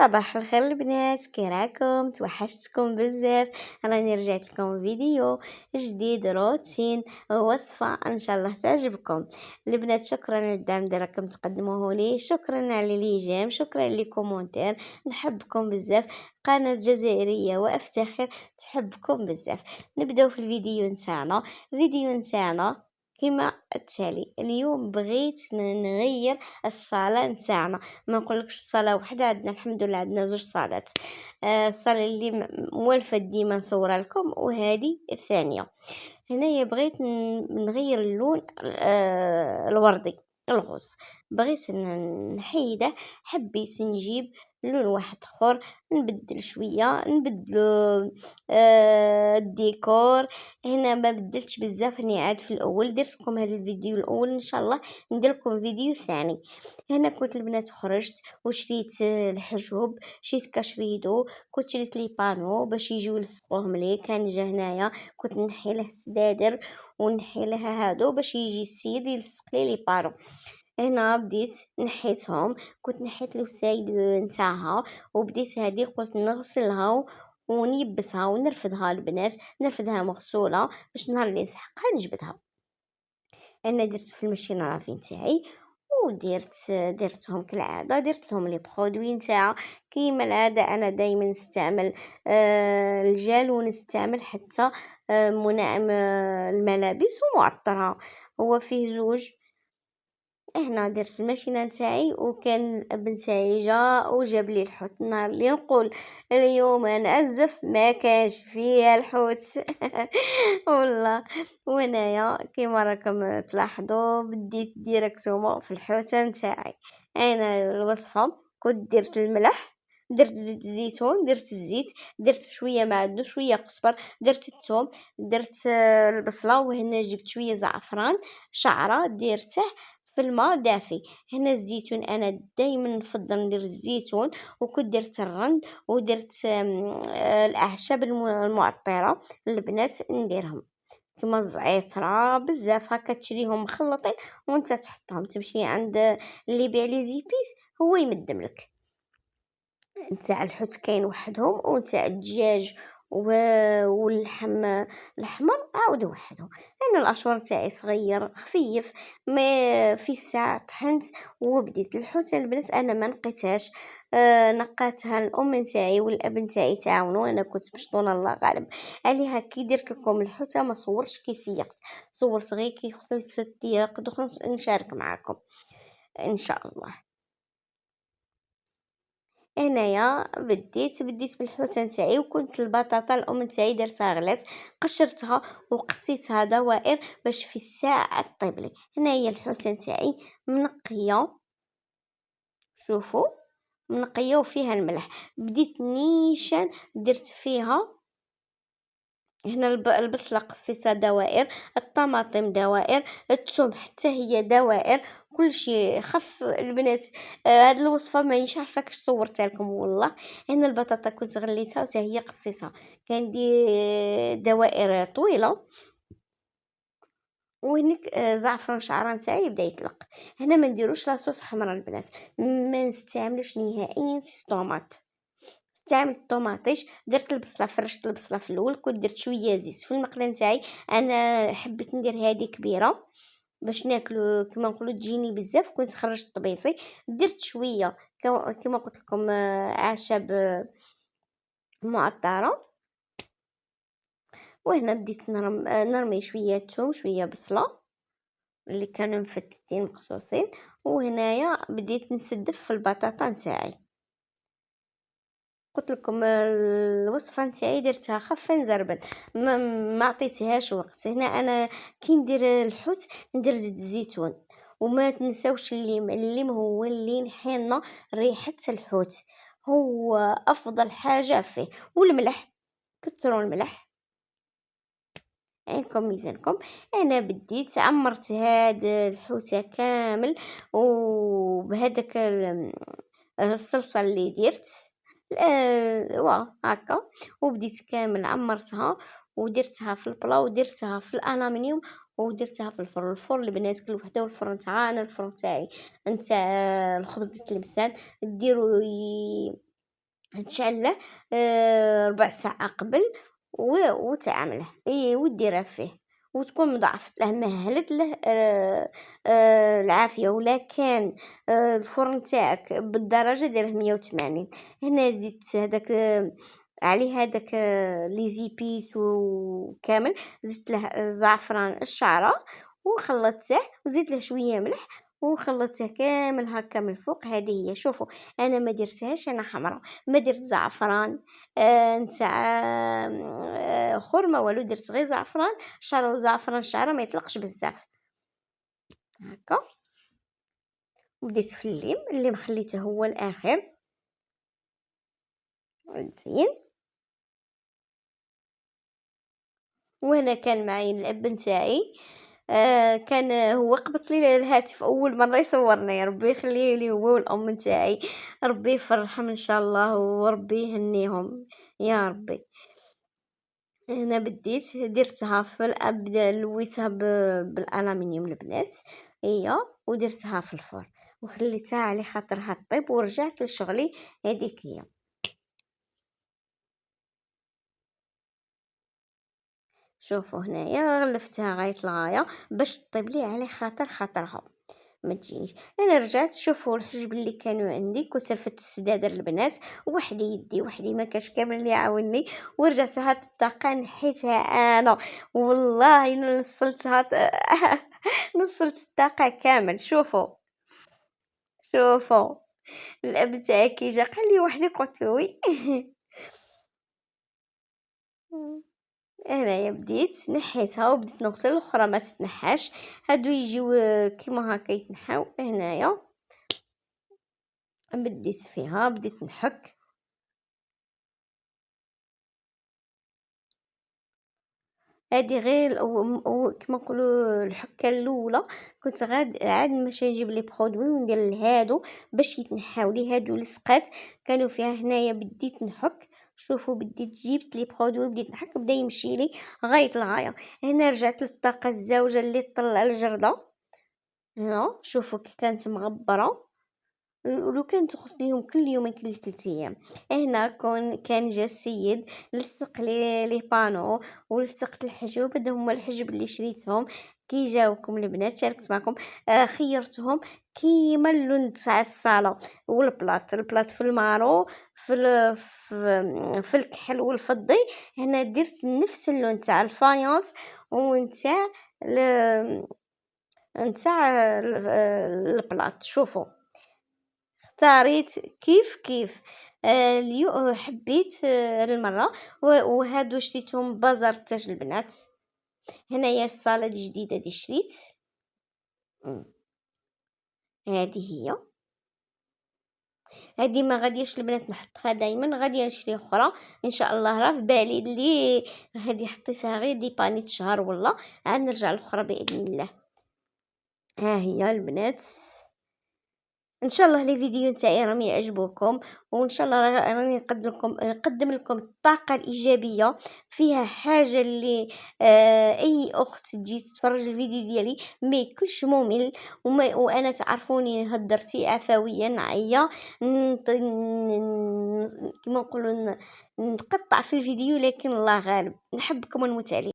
صباح الخير البنات، كي راكم؟ توحشتكم بزاف. راني رجعت لكم فيديو جديد، روتين، وصفة ان شاء الله تعجبكم البنات. شكرا للدعم اللي راكم تقدموه لي، شكرا على لي جيم، شكرا لي كومونتير. نحبكم بزاف، قناة جزائرية وافتخر تحبكم بزاف. نبداو في الفيديو نتاعنا. كما التالي. اليوم بغيت نغير الصالة نتاعنا، ما نقولكش صالة وحدة، عندنا الحمد لله عندنا زوج صالات. الصالة اللي موالفة ديما نصورها لكم، وهذه الثانية. هنايا بغيت نغير اللون الوردي، الغوص. بغيت نحيده، حبيت نجيب لون واحد اخر، نبدل شويه، نبدلو الديكور. هنا ما بدلتش بزاف، راني عاد في الاول درت لكم هذا الفيديو الاول، ان شاء الله ندير لكم فيديو ثاني. هنا كنت البنات خرجت وشريت الحجوب، شريت كاشريدو، كنت شريت لي بانو باش يجيو يلصقوهم لي. كان جا هنايا كنت نحي له السدادر ونحي لها هادو باش يجي السيد يلصق لي بانو. هنا بديت نحيتهم، كنت نحيت الوسايد نتاعها، وبديت هذه قلت نغسلها ونيبسها ونرفدها البنات، نرفدها مغسوله باش نهار اللي نسحقها نجبدها. انا درت في الماشينه رافي نتاعي، درتهم كالعاده، درت لهم لي برودوي نتاعها كيما العاده. انا دائما نستعمل الجل، ونستعمل حتى منعم الملابس ومعطرها. هو فيه زوج. هنا درت الماشينه نتاعي، وكان الاب نتاعي جا وجاب لي الحوت. النهار اللي نقول اليوم نعزف ما كانش فيها الحوت والله. وهنايا كيما راكم تلاحظوا بديت ديريكتومون في الحوته نتاعي. انا الوصفه كنت درت الملح، درت زيت الزيتون، درت الزيت، درت شويه معدن، شويه قزبر، درت الثوم، درت البصله. وهنا جبت شويه زعفران شعره ديرته في الماء دافي. هنا الزيتون انا دائما نفضل ندير الزيتون، وكنت درت الرند، ودرت الاعشاب المعطره البنات نديرهم كما الزعترة بزاف هكا، تشريهم مخلطين وانت تحطهم. تمشي عند اللي يبيع لي زيبيس، هو يمدملك. نتاع الحوت كاين وحدهم، ونتاع الدجاج واللحم الحمر عاود وحدهم. انا الاشوار تاعي صغير خفيف، ما في ساعه طحنت وبديت الحوت البنات. انا ما نقيتهاش، نقاتها الام نتاعي والاب نتاعي تعاونوا، انا كنت مشطونه الله غالب عليها. كي درت لكم الحوته ما صورتش كي سيقت، صورت غير كي غسلت الدياق، دخلت نشارك معكم ان شاء الله. انايا بديت بالحوته نتاعي، وكنت البطاطا الام نتاعي درتها غلات، قشرتها وقصيتها دوائر باش في الساعه طيب لي. هنايا الحوته نتاعي منقيه، شوفوا منقيه وفيها الملح. بديت نيشان درت فيها هنا البصله قصيتها دوائر، الطماطم دوائر، الثوم حتى هي دوائر، كل شيء خف البنات. هاد الوصفه مانيش عارفه كيش صورتها لكم والله. هنا البطاطا كنت غليتها وتا هي قصيتها، كندير دوائر طويله. وهناك زعفران شعران تاعي بدا يطلق. هنا ما نديروش لاصوص حمراء البنات، ما نستعملوش نهائيا سيس طوماط. استعملت الطوماطيش، درت البصله، فرشت البصله في الاول، كنت درت شويه زيت في المقله نتاعي. انا حبيت ندير هذه كبيره باش ناكلو كما نقولوا تجيني بزاف. كنت خرجت طبيصي، درت شويه كما قلت لكم اعشاب معطره. وهنا بديت نرمي شويه ثوم، شويه بصله اللي كانوا مفتتين مقصوصين. وهنايا بديت نسدف في البطاطا نتاعي. قلت لكم الوصفه نتاعي درتها خفه نزربن، ما عطيتهاش وقت. هنا انا كي ندير الحوت ندير زيت الزيتون، وما تنساوش الليم هو اللي نحينا ريحه الحوت، هو افضل حاجه فيه. والملح، كثروا الملح عينكم ميزانكم. انا بديت عمرت هاد الحوته كامل وبهذاك الصلصه اللي درت هكا. وبديت كامل عمرتها ودرتها في البلا، ودرتها في الالومنيوم، ودرتها في الفرن البنات كل وحده. والفرن تاعها انا الفرن تاعي نتاع الخبز ديال التلمسان ديروا تشعل ربع ساعة قبل وتعمله وديره فيه، وتكون مضاعفت له مهلت له العافية. ولا كان الفرن تاعك بالدرجة ديره 180. هنا زدت هذاك عليه هذاك لي زيبيس وكامل، زدت له الزعفران الشعرة وخلطته، وزيد له شوية ملح وخلطته كامل هكا من الفوق. هذه هي. شوفوا انا ما درتهاش انا حمراء، ما درت زعفران نتاع خرمه والو، درت غير زعفران شعره. وزعفران الشعره ما يطلقش بزاف هكا. وبديت في اللي خليته هو الاخر زين. وانا كان معي الاب نتاعي كان هو قبط لي الهاتف اول مره يصورنا، يا ربي يخليه لي هو والام نتاعي، ربي يفرحهم ان شاء الله وربي يهنيهم يا ربي. أنا بديت درتها في لويتها بالألمنيوم البنات هي، ودرتها في الفرن وخليتها على خاطرها طيب، ورجعت لشغلي. هذيك هي. شوفوا هنايا غلفتها غاية الغاية باش طيب لي على خاطرها ما تجينيش. انا رجعت شوفوا الحجب اللي كانوا عندي كنت رفدت السدادر البنات، وحدي يدي وحدي ما كاش كامل اللي يعاونني، ورجعت هاد الطاقه نحيتها انا والله نصلتها نصلت الطاقه كامل. شوفوا الاب تاعي كي جا قال لي وحدي، قلت له وي. هنايا بديت نحيتها وبديت نغسل الاخرى ما تتنحاش، هادو يجيو كيما هكا يتنحاو. هنايا بديت فيها بديت نحك. هادي غير كيما نقولوا الحكه الاولى. كنت عاد ماشي نجيب لي برودوي وندير لهادو باش يتنحاو لي هادو لصقات كانوا فيها. هنايا بديت نحك. شوفوا بديت جبت لي برودوي بديت نحك، بدا يمشي لي غايه الغايه. هنا رجعت للطاقه الزوجه اللي طلع الجرده. هنا شوفوا كي كانت مغبره، ولو كان تغسليهم كل يومين كل 3 ايام. هنا كان جا السيد لصق لي بانو ولصقت الحجوب. هذا هما الحجب اللي شريتهم كي جاوكم البنات شاركت معكم. خيرتهم كيما اللون تاع الصاله والبلاط في المارو في الكحل والفضي. هنا درت نفس اللون تاع الفايونس ونتاع نتاع البلاط. شوفوا اختاريت كيف اليوم حبيت المرة وهادو شريتهم بازار تاج البنات. هنايا الصالة الجديدة دي شريت. مم. هذه هي. هذه ما غاديش البنات نحطها دائما، غادي نشري اخرى ان شاء الله. راه في بالي اللي هذه حطيتها غير ديبانيت شهر والله، عاد نرجع الاخرى باذن الله. ها هي البنات ان شاء الله لي فيديو نتاعي راهم يعجبوكم، وان شاء الله راني نقدم لكم الطاقه الايجابيه فيها حاجه اللي اي اخت تجي تتفرج الفيديو ديالي ما يكونش ممل. وانا تعرفوني هدرتي عفويه نعيه كما نقولوا نقطع في الفيديو، لكن الله غالب. نحبكم المتعلمين.